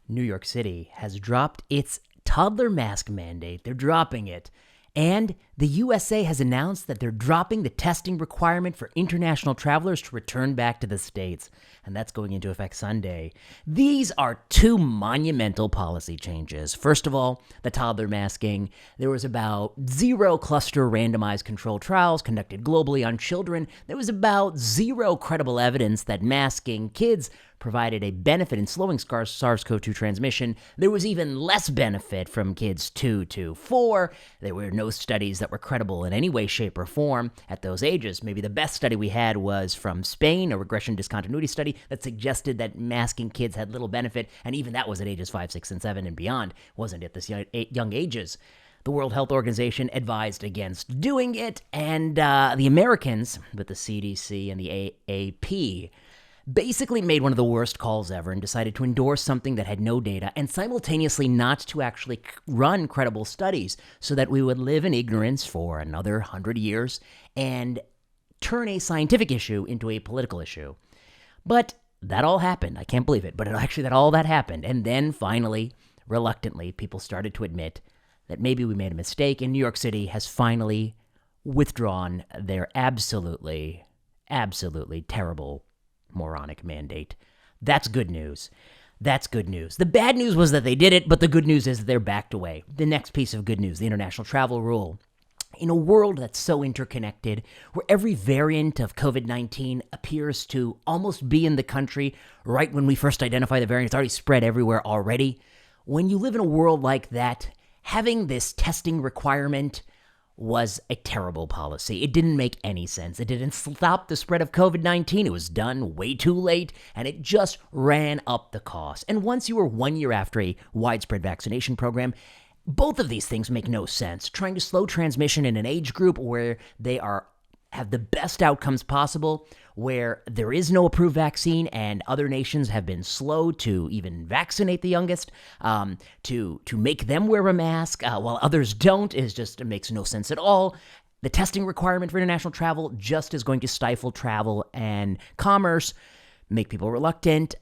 New York City has dropped its toddler mask mandate. They're dropping it. And the USA has announced that they're dropping the testing requirement for international travelers to return back to the States. And that's going into effect Sunday. These are two monumental policy changes. First of all, the toddler masking. There was about 0 cluster randomized controlled trials conducted globally on children. There was about 0 credible evidence that masking kids provided a benefit in slowing SARS-CoV-2 transmission. There was even less benefit from kids 2 to 4. There were no studies that were credible in any way, shape, or form at those ages. Maybe the best study we had was from Spain, a regression discontinuity study that suggested that masking kids had little benefit, and even that was at ages 5, 6, and 7 and beyond. It wasn't at this young ages. The World Health Organization advised against doing it, and the Americans, with the CDC and the AAP, basically made one of the worst calls ever and decided to endorse something that had no data and simultaneously not to actually run credible studies so that we would live in ignorance for another 100 years and turn a scientific issue into a political issue. But that all happened. I can't believe it, but all that happened. And then finally, reluctantly, people started to admit that maybe we made a mistake, and New York City has finally withdrawn their absolutely terrible moronic mandate. That's good news. That's good news. The bad news was that they did it, but the good news is that they're backed away. The next piece of good news, the international travel rule. In a world that's so interconnected, where every variant of COVID-19 appears to almost be in the country right when we first identify the variant, it's already spread everywhere already. When you live in a world like that, having this testing requirement was a terrible policy. It didn't make any sense. It didn't stop the spread of COVID-19. It was done way too late, and it just ran up the cost. And once you were 1 year after a widespread vaccination program, both of these things make no sense. Trying to slow transmission in an age group where they have the best outcomes possible, where there is no approved vaccine and other nations have been slow to even vaccinate the youngest, to make them wear a mask while others don't, it makes no sense at all. The testing requirement for international travel just is going to stifle travel and commerce, make people reluctant,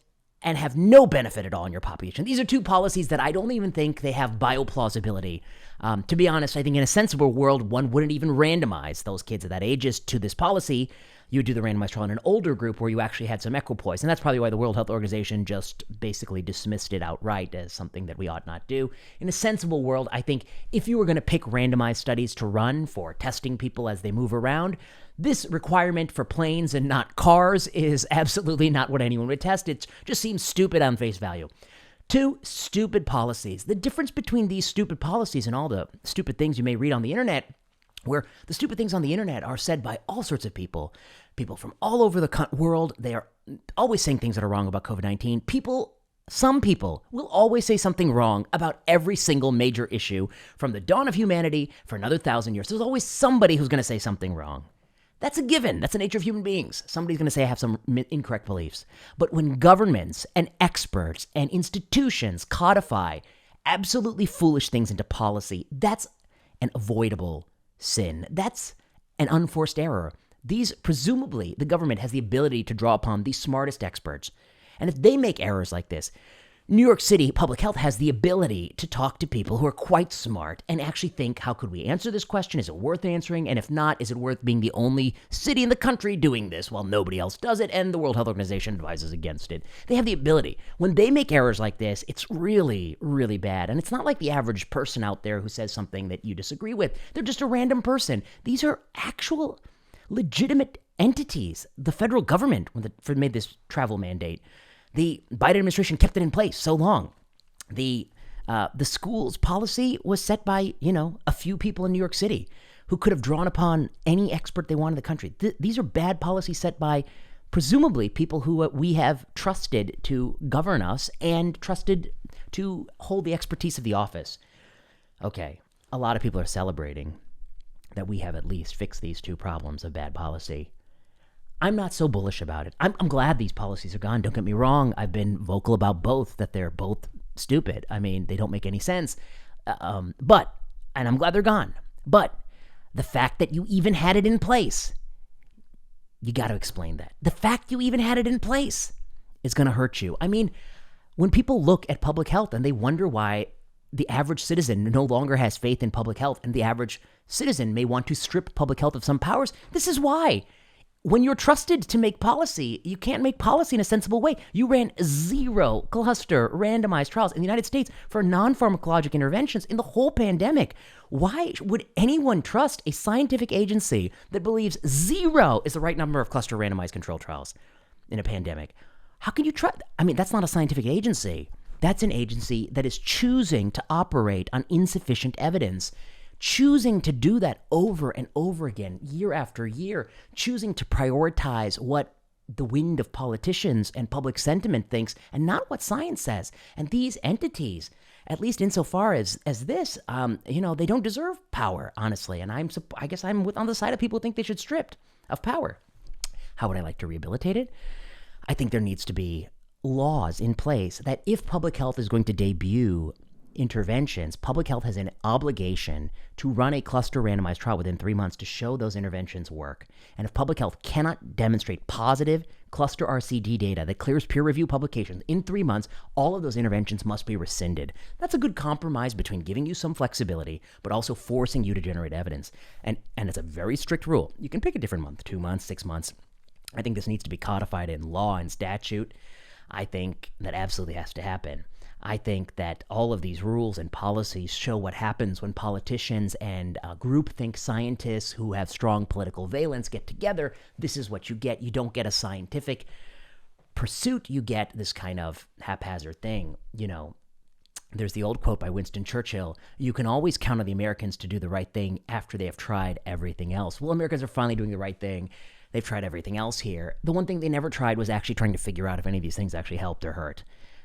and have no benefit at all in your population. These are two policies that I don't even think they have bioplausibility. To be honest, I think in a sensible world, one wouldn't even randomize those kids at that ages to this policy. You would do the randomized trial in an older group where you actually had some equipoise. And that's probably why the World Health Organization just basically dismissed it outright as something that we ought not do. In a sensible world, I think if you were going to pick randomized studies to run for testing people as they move around, this requirement for planes and not cars is absolutely not what anyone would test. It just seems stupid on face value. Two stupid policies. The difference between these stupid policies and all the stupid things you may read on the internet, where the stupid things on the internet are said by all sorts of people from all over the world. They are always saying things that are wrong about COVID-19. Some people will always say something wrong about every single major issue from the dawn of humanity for another 1,000 years. There's always somebody who's going to say something wrong. That's a given. That's the nature of human beings. Somebody's going to say I have some incorrect beliefs. But when governments and experts and institutions codify absolutely foolish things into policy, that's an avoidable sin. That's an unforced error. Presumably, the government has the ability to draw upon the smartest experts. And if they make errors like this, New York City Public Health has the ability to talk to people who are quite smart and actually think, how could we answer this question? Is it worth answering? And if not, is it worth being the only city in the country doing this while nobody else does it? And the World Health Organization advises against it. They have the ability. When they make errors like this, it's really, really bad. And it's not like the average person out there who says something that you disagree with. They're just a random person. These are actual legitimate entities. The federal government, when they made this travel mandate, the Biden administration kept it in place so long. The schools policy was set by, a few people in New York City who could have drawn upon any expert they wanted in the country. These are bad policies set by presumably people who we have trusted to govern us and trusted to hold the expertise of the office. Okay, a lot of people are celebrating that we have at least fixed these two problems of bad policy. I'm not so bullish about it. I'm glad these policies are gone. Don't get me wrong. I've been vocal about both, that they're both stupid. I mean, they don't make any sense. And I'm glad they're gone. But the fact that you even had it in place, you got to explain that. The fact you even had it in place is going to hurt you. I mean, When people look at public health and they wonder why the average citizen no longer has faith in public health and the average citizen may want to strip public health of some powers, this is why. When you're trusted to make policy, you can't make policy in a sensible way. You ran 0 cluster randomized trials in the United States for non-pharmacologic interventions in the whole pandemic. Why would anyone trust a scientific agency that believes 0 is the right number of cluster randomized control trials in a pandemic? How can you trust? I mean, that's not a scientific agency. That's an agency that is choosing to operate on insufficient evidence, choosing to do that over and over again, year after year, choosing to prioritize what the wind of politicians and public sentiment thinks and not what science says. And these entities, at least insofar as this, they don't deserve power, honestly. And I guess I'm on the side of people who think they should strip of power. How would I like to rehabilitate it? I think there needs to be laws in place that if public health is going to debut interventions, public health has an obligation to run a cluster randomized trial within 3 months to show those interventions work. And if public health cannot demonstrate positive cluster RCT data that clears peer review publications in 3 months, all of those interventions must be rescinded. That's a good compromise between giving you some flexibility, but also forcing you to generate evidence. And it's a very strict rule. You can pick a different month, 2 months, 6 months. I think this needs to be codified in law and statute. I think that absolutely has to happen. I think that all of these rules and policies show what happens when politicians and groupthink scientists who have strong political valence get together. This is what you get. You don't get a scientific pursuit. You get this kind of haphazard thing. There's the old quote by Winston Churchill: you can always count on the Americans to do the right thing after they have tried everything else. Well, Americans are finally doing the right thing. They've tried everything else here. The one thing they never tried was actually trying to figure out if any of these things actually helped or hurt.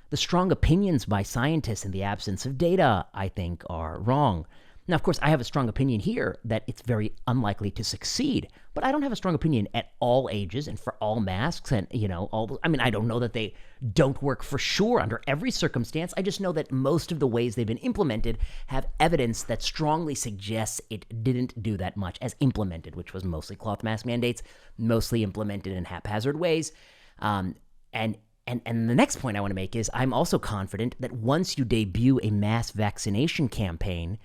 The strong opinions by scientists in the absence of data, I think, are wrong. Now, of course, I have a strong opinion here that it's very unlikely to succeed, but I don't have a strong opinion at all ages and for all masks and, I don't know that they don't work for sure under every circumstance. I just know that most of the ways they've been implemented have evidence that strongly suggests it didn't do that much as implemented, which was mostly cloth mask mandates, mostly implemented in haphazard ways. And the next point I want to make is I'm also confident that once you debut a mass vaccination campaign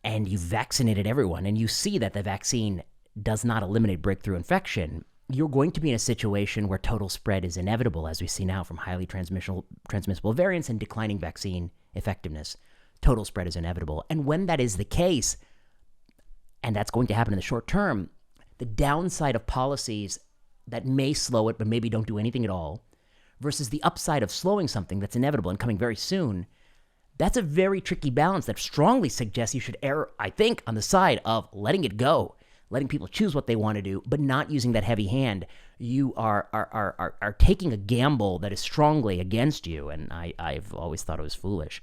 and you've vaccinated everyone and you see that the vaccine does not eliminate breakthrough infection, you're going to be in a situation where total spread is inevitable, as we see now from highly transmissible variants and declining vaccine effectiveness. Total spread is inevitable. And when that is the case, and that's going to happen in the short term, the downside of policies that may slow it but maybe don't do anything at all versus the upside of slowing something that's inevitable and coming very soon, that's a very tricky balance that strongly suggests you should err, I think, on the side of letting it go, letting people choose what they want to do, but not using that heavy hand. You are taking a gamble that is strongly against you, and I've always thought it was foolish.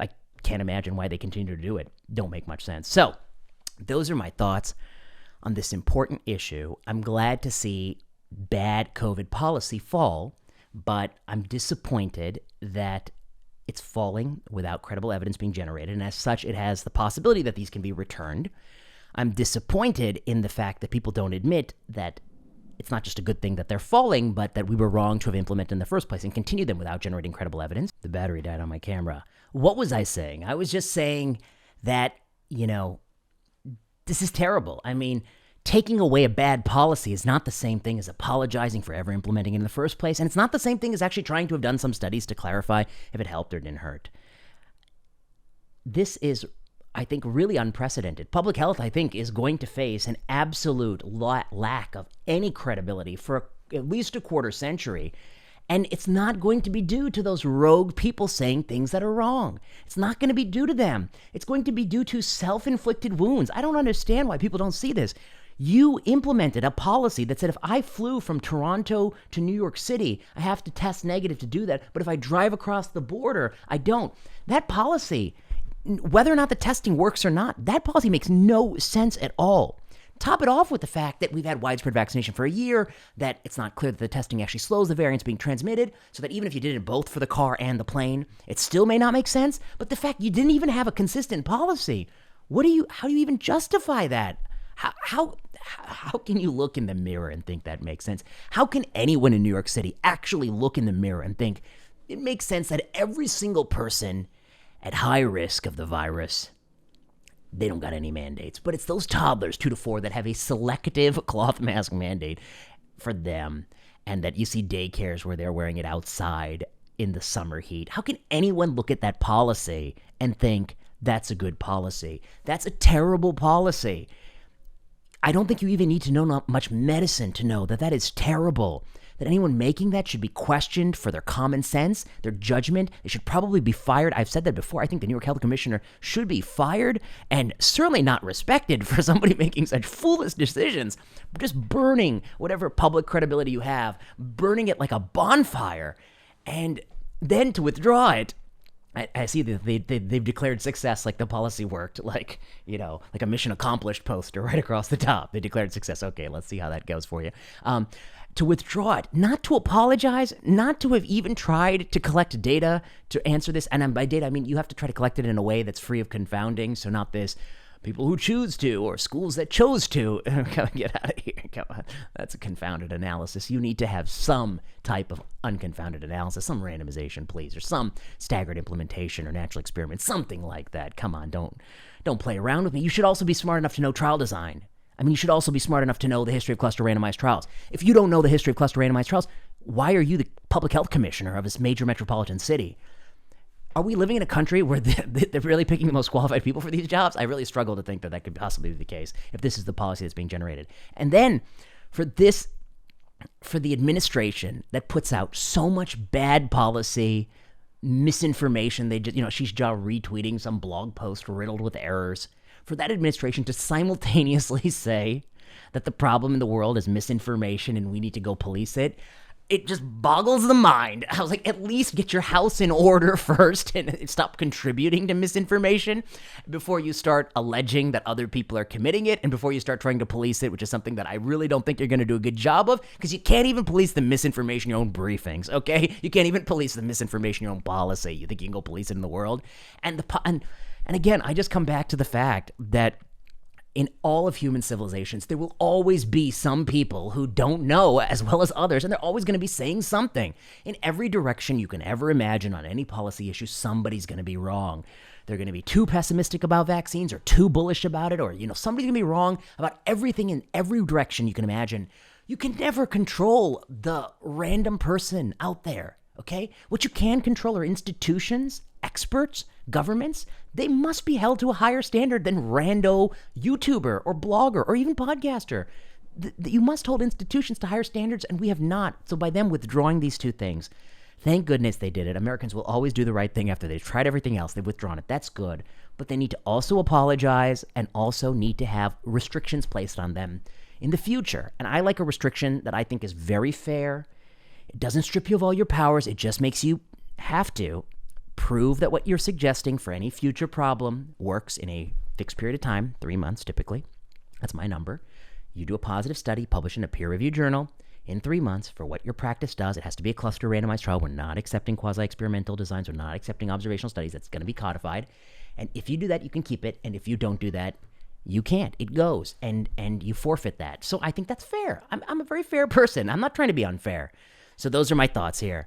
I can't imagine why they continue to do it. Don't make much sense. So those are my thoughts on this important issue. I'm glad to see bad COVID policy fall, but I'm disappointed that it's falling without credible evidence being generated, and as such, it has the possibility that these can be returned. I'm disappointed in the fact that people don't admit that it's not just a good thing that they're falling, but that we were wrong to have implemented in the first place and continue them without generating credible evidence. The battery died on my camera. What was I saying? I was just saying that, this is terrible. I mean, taking away a bad policy is not the same thing as apologizing for ever implementing it in the first place, and it's not the same thing as actually trying to have done some studies to clarify if it helped or didn't hurt. This is, I think, really unprecedented. Public health, I think, is going to face an absolute lack of any credibility for at least a quarter century, and it's not going to be due to those rogue people saying things that are wrong. It's not going to be due to them. It's going to be due to self-inflicted wounds. I don't understand why people don't see this. You implemented a policy that said if I flew from Toronto to New York City, I have to test negative to do that. But if I drive across the border, I don't. That policy, whether or not the testing works or not, that policy makes no sense at all. Top it off with the fact that we've had widespread vaccination for a year, that it's not clear that the testing actually slows the variants being transmitted, so that even if you did it both for the car and the plane, it still may not make sense. But the fact you didn't even have a consistent policy, how do you even justify that? How can you look in the mirror and think that makes sense? How can anyone in New York City actually look in the mirror and think it makes sense that every single person at high risk of the virus, they don't got any mandates. But it's those toddlers, 2 to 4, that have a selective cloth mask mandate for them, and that you see daycares where they're wearing it outside in the summer heat. How can anyone look at that policy and think that's a good policy? That's a terrible policy. I don't think you even need to know much medicine to know that that is terrible. That anyone making that should be questioned for their common sense, their judgment. They should probably be fired. I've said that before. I think the New York Health Commissioner should be fired and certainly not respected for somebody making such foolish decisions. Just burning whatever public credibility you have, burning it like a bonfire, and then to withdraw it. I see that they've declared success, like the policy worked, like a mission accomplished poster right across the top. They declared success. Okay, let's see how that goes for you. To withdraw it, not to apologize, not to have even tried to collect data to answer this. And by data, I mean you have to try to collect it in a way that's free of confounding. So not this people who choose to or schools that chose to. Get out of here. Come on. That's a confounded analysis. You need to have some type of unconfounded analysis, some randomization, please, or some staggered implementation or natural experiment, something like that. Come on, don't play around with me. You should also be smart enough to know trial design. I mean, you should also be smart enough to know the history of cluster randomized trials. If you don't know the history of cluster randomized trials, why are you the public health commissioner of this major metropolitan city? Are we living in a country where they're really picking the most qualified people for these jobs? I really struggle to think that that could possibly be the case if this is the policy that's being generated. And then for the administration that puts out so much bad policy, misinformation, she's just retweeting some blog post riddled with errors. For that administration to simultaneously say that the problem in the world is misinformation and we need to go police it, it just boggles the mind. I was like, at least get your house in order first and stop contributing to misinformation before you start alleging that other people are committing it and before you start trying to police it, which is something that I really don't think you're going to do a good job of, because you can't even police the misinformation in your own briefings, okay? You can't even police the misinformation in your own policy. You think you can go police it in the world? And again, I just come back to the fact that in all of human civilizations, there will always be some people who don't know as well as others, and they're always going to be saying something. In every direction you can ever imagine on any policy issue, somebody's going to be wrong. They're going to be too pessimistic about vaccines or too bullish about it, or, somebody's going to be wrong about everything in every direction you can imagine. You can never control the random person out there, okay? What you can control are institutions, experts, governments. They must be held to a higher standard than rando YouTuber or blogger or even podcaster. You must hold institutions to higher standards, and we have not. So by them withdrawing these two things, thank goodness they did it. Americans will always do the right thing after they've tried everything else. They've withdrawn it. That's good. But they need to also apologize and also need to have restrictions placed on them in the future. And I like a restriction that I think is very fair. It doesn't strip you of all your powers. It just makes you have to prove that what you're suggesting for any future problem works in a fixed period of time, 3 months typically. That's my number. You do a positive study, publish in a peer-reviewed journal in 3 months for what your practice does. It has to be a cluster randomized trial. We're not accepting quasi-experimental designs. We're not accepting observational studies. That's going to be codified. And if you do that, you can keep it. And if you don't do that, you can't. It goes. And you forfeit that. So I think that's fair. I'm a very fair person. I'm not trying to be unfair. So those are my thoughts here.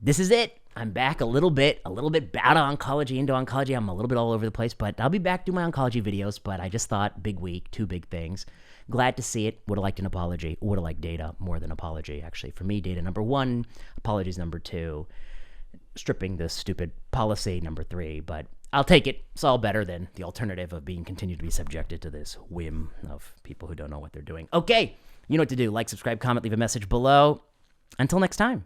This is it. I'm back a little bit out of oncology, into oncology. I'm a little bit all over the place, but I'll be back doing my oncology videos. But I just thought, big week, 2 big things. Glad to see it. Would have liked an apology. Would have liked data more than apology, actually. For me, data number 1, apologies number 2, stripping this stupid policy number 3. But I'll take it. It's all better than the alternative of being continued to be subjected to this whim of people who don't know what they're doing. Okay, you know what to do. Like, subscribe, comment, leave a message below. Until next time.